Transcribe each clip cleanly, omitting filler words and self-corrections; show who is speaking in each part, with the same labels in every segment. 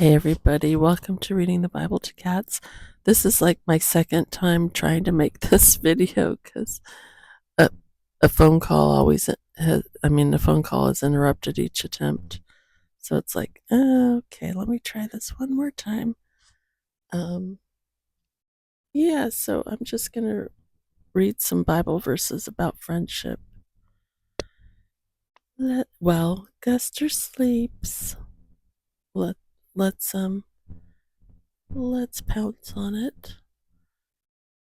Speaker 1: Hey everybody, welcome to Reading the Bible to Cats. This is like my second time trying to make this video because a, a phone call the phone call has interrupted each attempt. So it's like, okay, let me try this one more time. Yeah, so I'm just going to read some Bible verses about friendship. While Guster sleeps, let, let's, um, let's pounce on it.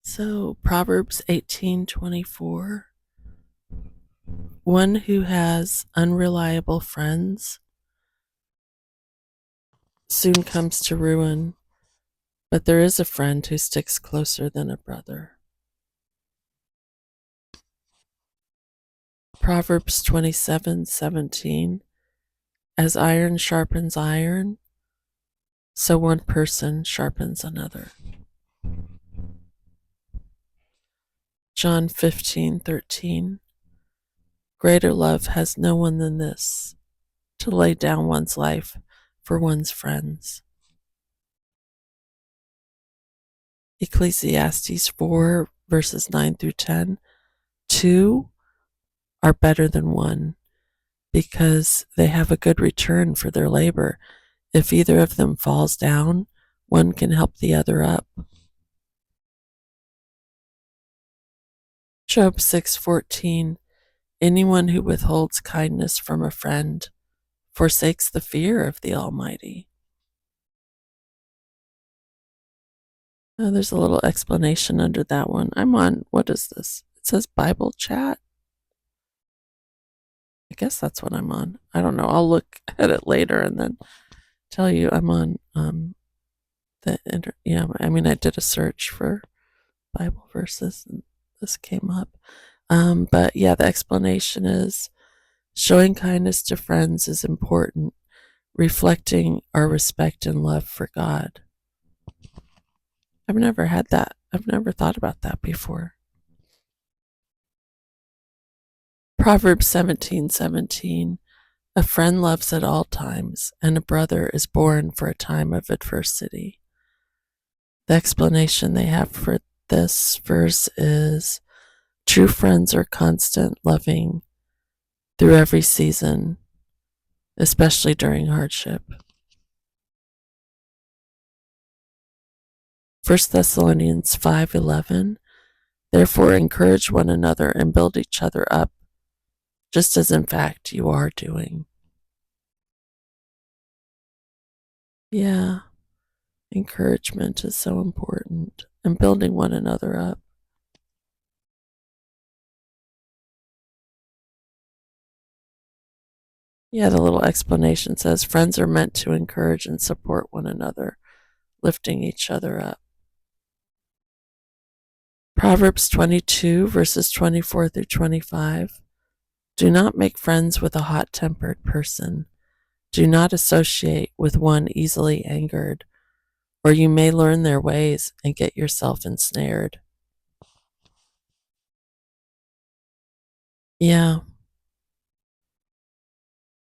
Speaker 1: So Proverbs 18:24, one who has unreliable friends soon comes to ruin, but there is a friend who sticks closer than a brother. Proverbs 27:17, as iron sharpens iron, so one person sharpens another. John 15:13, greater love has no one than this, to lay down one's life for one's friends. Ecclesiastes 4 verses 9 through 10, two are better than one because they have a good return for their labor. If either of them falls down, one can help the other up. Job 6:14, anyone who withholds kindness from a friend forsakes the fear of the Almighty. There's a little explanation under that one. I'm on, what is this? It says Bible chat. I guess that's what I'm on. I don't know. I'll look at it later and then tell you I'm on I did a search for Bible verses and this came up. But yeah, the explanation is showing kindness to friends is important, reflecting our respect and love for God. I've never had that. I've never thought about that before. Proverbs 17:17, a friend loves at all times, and a brother is born for a time of adversity. The explanation they have for this verse is true friends are constant, loving through every season, especially during hardship. 1 Thessalonians 5:11, therefore encourage one another and build each other up, just as in fact you are doing. Yeah, encouragement is so important and building one another up. Yeah, the little explanation says friends are meant to encourage and support one another, lifting each other up. Proverbs 22 verses 24 through 25. Do not make friends with a hot-tempered person. Do not associate with one easily angered, or you may learn their ways and get yourself ensnared. Yeah,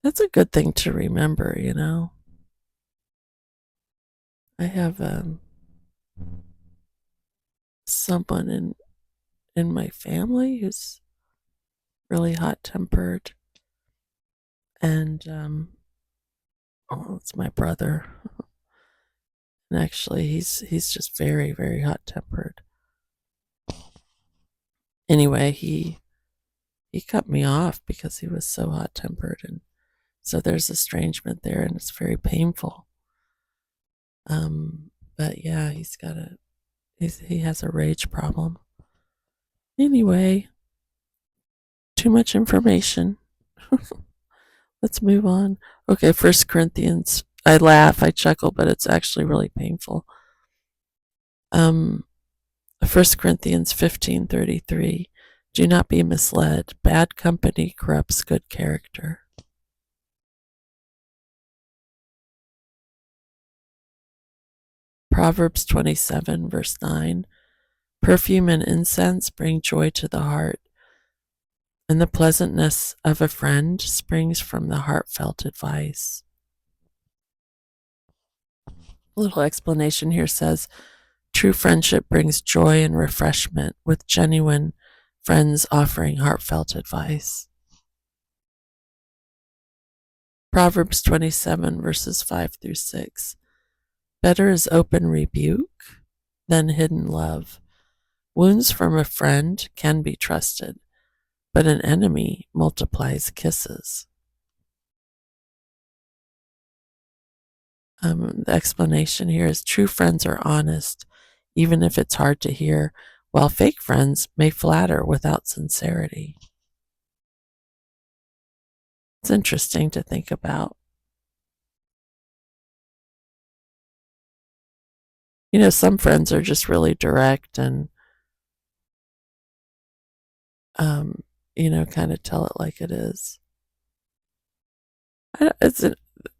Speaker 1: that's a good thing to remember, you know. I have someone in my family who's really hot-tempered, and it's my brother. And actually, he's just very, very hot-tempered. Anyway, he cut me off because he was so hot-tempered, and so there's estrangement there, and it's very painful. But yeah, he has a rage problem. Anyway, too much information. Let's move on. Okay, 1 Corinthians. I laugh, I chuckle, but it's actually really painful. 1 Corinthians 15:33. Do not be misled. Bad company corrupts good character. Proverbs 27 verse 9. Perfume and incense bring joy to the heart, and the pleasantness of a friend springs from the heartfelt advice. A little explanation here says, true friendship brings joy and refreshment, with genuine friends offering heartfelt advice. Proverbs 27, verses 5 through 6. Better is open rebuke than hidden love. Wounds from a friend can be trusted, but an enemy multiplies kisses. The explanation here is true friends are honest, even if it's hard to hear, while fake friends may flatter without sincerity. It's interesting to think about. You know, some friends are just really direct and, kind of tell it like it is.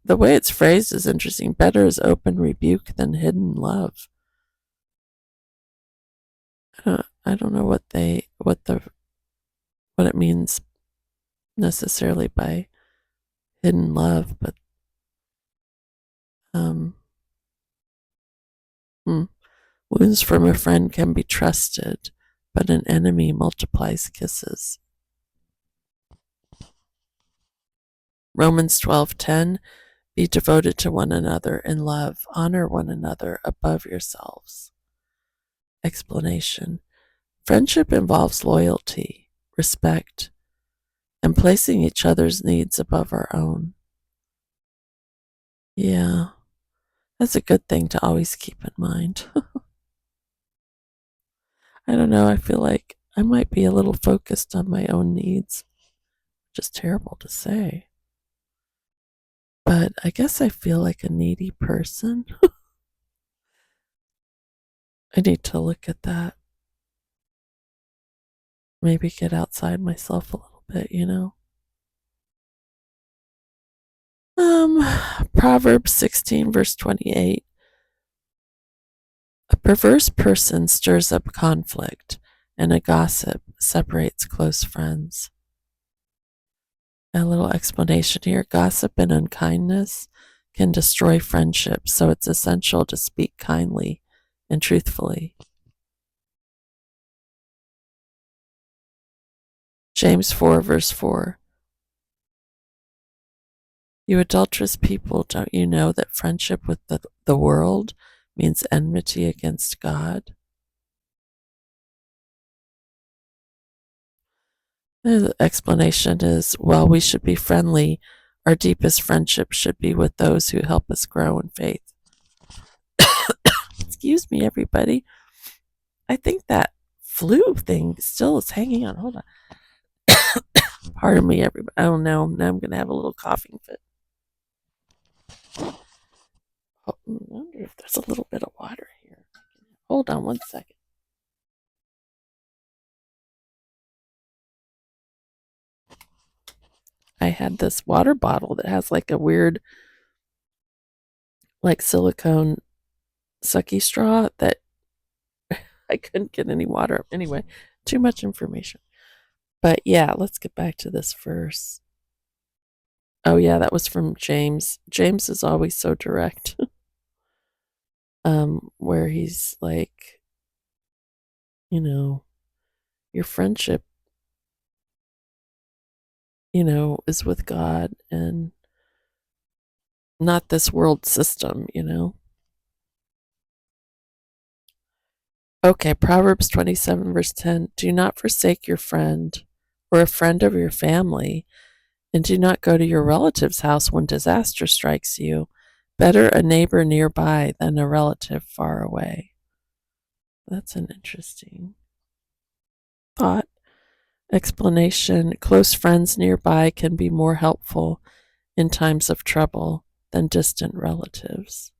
Speaker 1: The way it's phrased is interesting. Better is open rebuke than hidden love. I don't know what it means necessarily by hidden love, but wounds from a friend can be trusted, but an enemy multiplies kisses. Romans 12:10, be devoted to one another in love, honor one another above yourselves. Explanation. Friendship involves loyalty, respect, and placing each other's needs above our own. Yeah, that's a good thing to always keep in mind. I don't know, I feel like I might be a little focused on my own needs, which is terrible to say. But I guess I feel like a needy person. I need to look at that. Maybe get outside myself a little bit, Proverbs 16, verse 28. A perverse person stirs up conflict, and a gossip separates close friends. A little explanation here. Gossip and unkindness can destroy friendships, so it's essential to speak kindly and truthfully. James 4, verse 4. You adulterous people, don't you know that friendship with the world means enmity against God? The explanation is, while we should be friendly, our deepest friendship should be with those who help us grow in faith. Excuse me, everybody. I think that flu thing still is hanging on. Hold on. Pardon me, everybody. Oh no, now I'm going to have a little coughing fit. Oh, I wonder if there's a little bit of water here. Hold on one second. I had this water bottle that has like a weird, like silicone sucky straw that I couldn't get any water. Anyway, too much information. But yeah, let's get back to this verse. Oh yeah, that was from James. James is always so direct. Where he's like, your friendship, is with God and not this world system, Okay, Proverbs 27, verse 10. Do not forsake your friend or a friend of your family, and do not go to your relative's house when disaster strikes you. Better a neighbor nearby than a relative far away. That's an interesting thought. Explanation. Close friends nearby can be more helpful in times of trouble than distant relatives.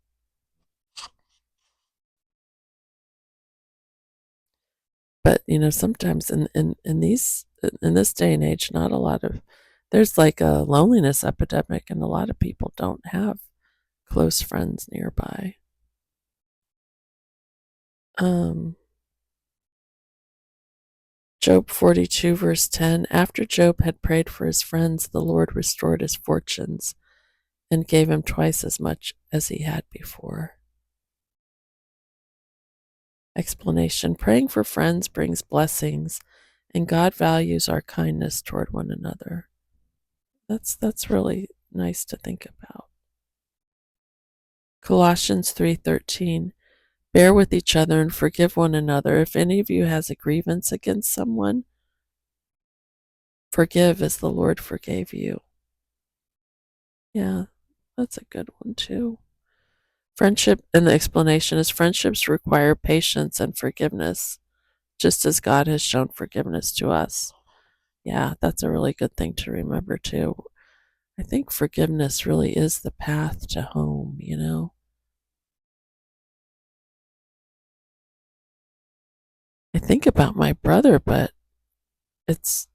Speaker 1: But sometimes in this day and age, there's like a loneliness epidemic, and a lot of people don't have close friends nearby. Job 42, verse 10. After Job had prayed for his friends, the Lord restored his fortunes and gave him twice as much as he had before. Explanation. Praying for friends brings blessings, and God values our kindness toward one another. That's really nice to think about. Colossians 3:13. Bear with each other and forgive one another. If any of you has a grievance against someone, forgive as the Lord forgave you. Yeah, that's a good one too. Friendship, and the explanation is friendships require patience and forgiveness, just as God has shown forgiveness to us. Yeah, that's a really good thing to remember too. I think forgiveness really is the path to home, you know? I think about my brother, but it's,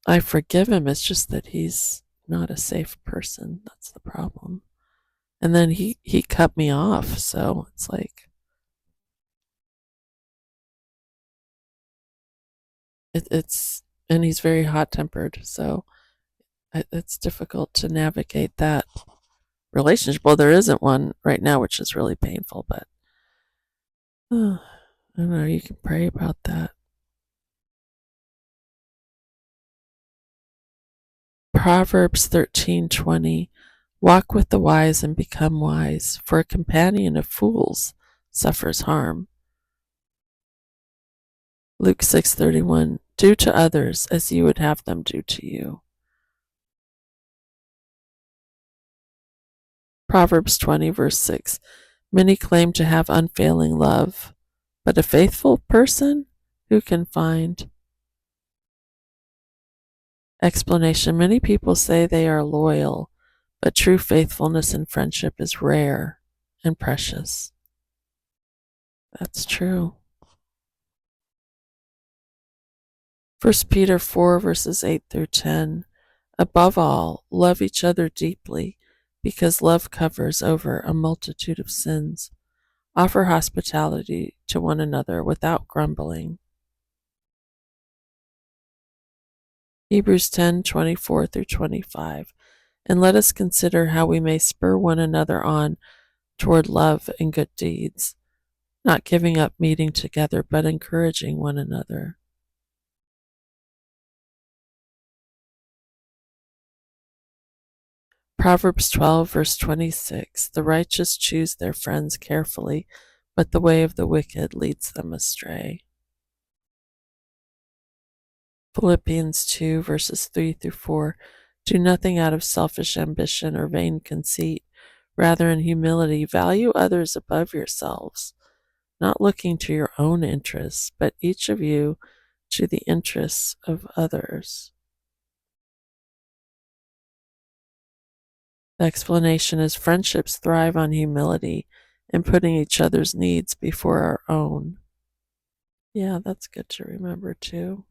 Speaker 1: I forgive him. It's just that he's not a safe person. That's the problem. And then he cut me off, so it's like it's and he's very hot tempered, so it's difficult to navigate that relationship. Well, there isn't one right now, which is really painful, but I don't know. You can pray about that. Proverbs 13:20. Walk with the wise and become wise, for a companion of fools suffers harm. Luke 6:31. Do to others as you would have them do to you. Proverbs 20, verse 6. Many claim to have unfailing love, but a faithful person who can find? Explanation. Many people say they are loyal, but true faithfulness in friendship is rare and precious. That's true. 1 Peter 4, verses 8 through 10. Above all, love each other deeply, because love covers over a multitude of sins. Offer hospitality to one another without grumbling. Hebrews 10:24 through 25. And let us consider how we may spur one another on toward love and good deeds, not giving up meeting together, but encouraging one another. Proverbs 12, verse 26. The righteous choose their friends carefully, but the way of the wicked leads them astray. Philippians 2, verses 3 through 4. Do nothing out of selfish ambition or vain conceit. Rather, in humility, value others above yourselves, not looking to your own interests, but each of you to the interests of others. The explanation is friendships thrive on humility and putting each other's needs before our own. Yeah, that's good to remember too.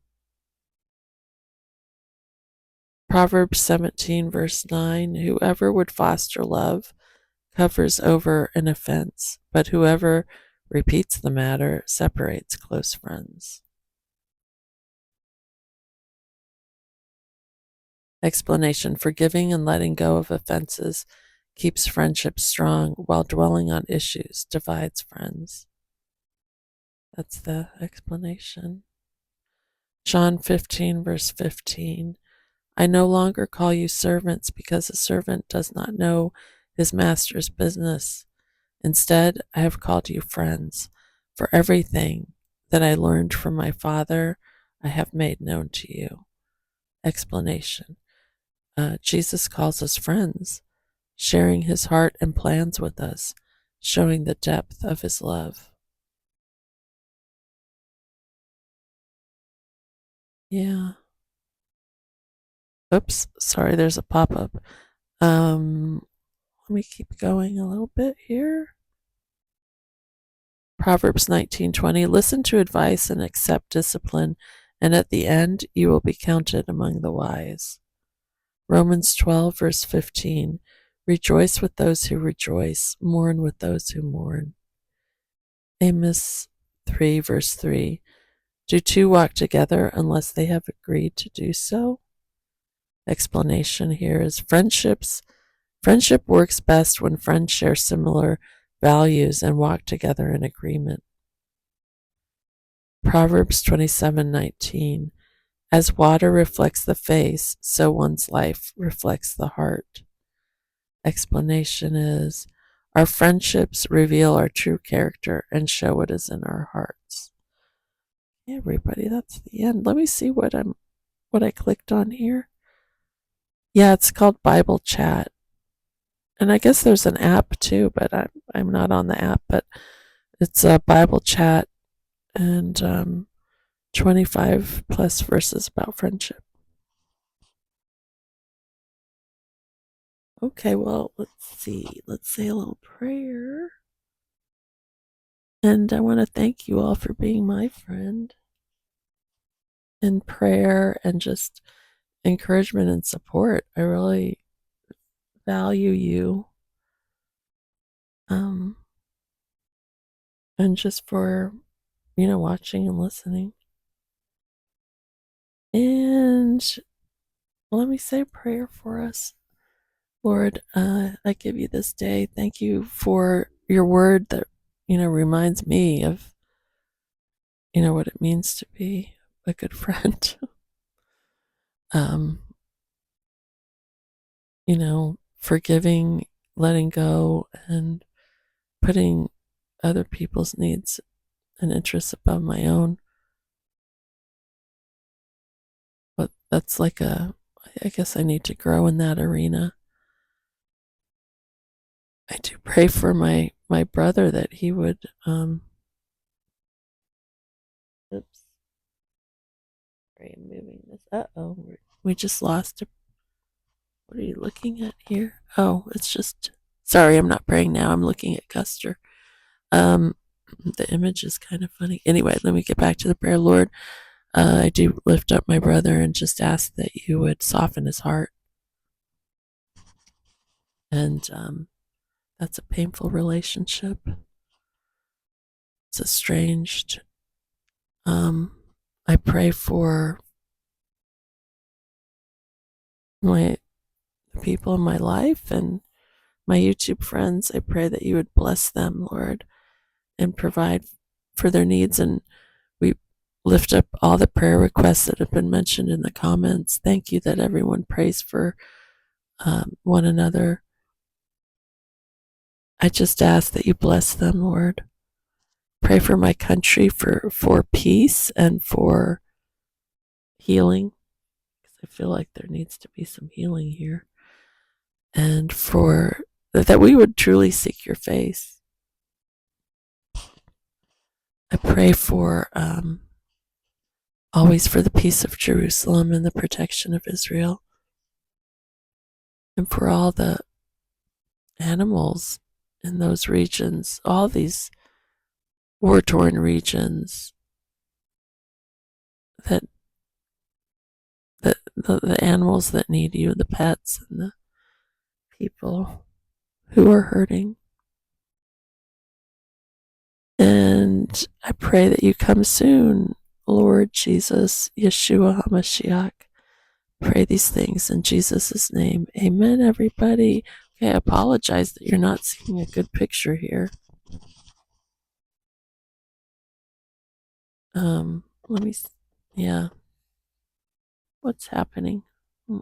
Speaker 1: Proverbs 17, verse 9. Whoever would foster love covers over an offense, but whoever repeats the matter separates close friends. Explanation. Forgiving and letting go of offenses keeps friendships strong, while dwelling on issues divides friends. That's the explanation. John 15, verse 15. I no longer call you servants, because a servant does not know his master's business. Instead, I have called you friends, for everything that I learned from my Father I have made known to you. Explanation. Jesus calls us friends, sharing his heart and plans with us, showing the depth of his love. Yeah. Oops, sorry, there's a pop-up. Let me keep going a little bit here. Proverbs 19:20. Listen to advice and accept discipline, and at the end you will be counted among the wise. Romans 12, verse 15. Rejoice with those who rejoice, mourn with those who mourn. Amos 3, verse 3. Do two walk together unless they have agreed to do so? Explanation here is friendship works best when friends share similar values and walk together in agreement. Proverbs 27:19. As water reflects the face, so one's life reflects the heart. Explanation is, our friendships reveal our true character and show what is in our hearts. Hey everybody, that's the end. Let me see what I clicked on here. Yeah, it's called Bible Chat. And I guess there's an app too, but I'm not on the app, but it's a Bible Chat and 25 plus verses about friendship. Okay, well, let's see. Let's say a little prayer. And I want to thank you all for being my friend in prayer and just encouragement and support. I really value you. And just for, watching and listening. And let me say a prayer for us. Lord, I give you this day. Thank you for your word that, reminds me of, what it means to be a good friend. um, Forgiving, letting go, and putting other people's needs and interests above my own. But that's I guess I need to grow in that arena. I do pray for my brother that he would oops. Sorry, I'm moving this. We just lost it. What are you looking at here? Oh, it's just sorry, I'm not praying now. I'm looking at Custer. The image is kind of funny. Anyway, let me get back to the prayer. Lord, I do lift up my brother and just ask that you would soften his heart. And that's a painful relationship. It's estranged. I pray for the people in my life and my YouTube friends. I pray that you would bless them, Lord, and provide for their needs. And we lift up all the prayer requests that have been mentioned in the comments. Thank you that everyone prays for one another. I just ask that you bless them, Lord. Pray for my country for peace and for healing, because I feel like there needs to be some healing here, and for that we would truly seek your face. I pray for always for the peace of Jerusalem and the protection of Israel, and for all the animals in those regions, all these war-torn regions, that the animals that need you, the pets and the people who are hurting. And I pray that you come soon, Lord Jesus, Yeshua HaMashiach. Pray these things in Jesus' name. Amen, everybody. Okay, I apologize that you're not seeing a good picture here. Yeah. What's happening?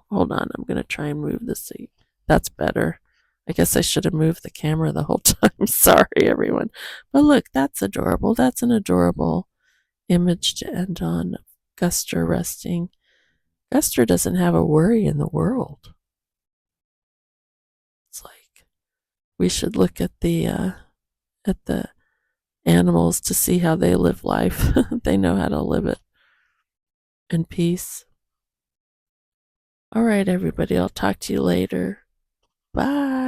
Speaker 1: Hold on, I'm going to try and move the seat. That's better. I guess I should have moved the camera the whole time. Sorry, everyone. But look, that's adorable. That's an adorable image to end on. Guster resting. Guster doesn't have a worry in the world. It's like we should look at the animals to see how they live life. They know how to live it in peace. All right, everybody. I'll talk to you later. Bye.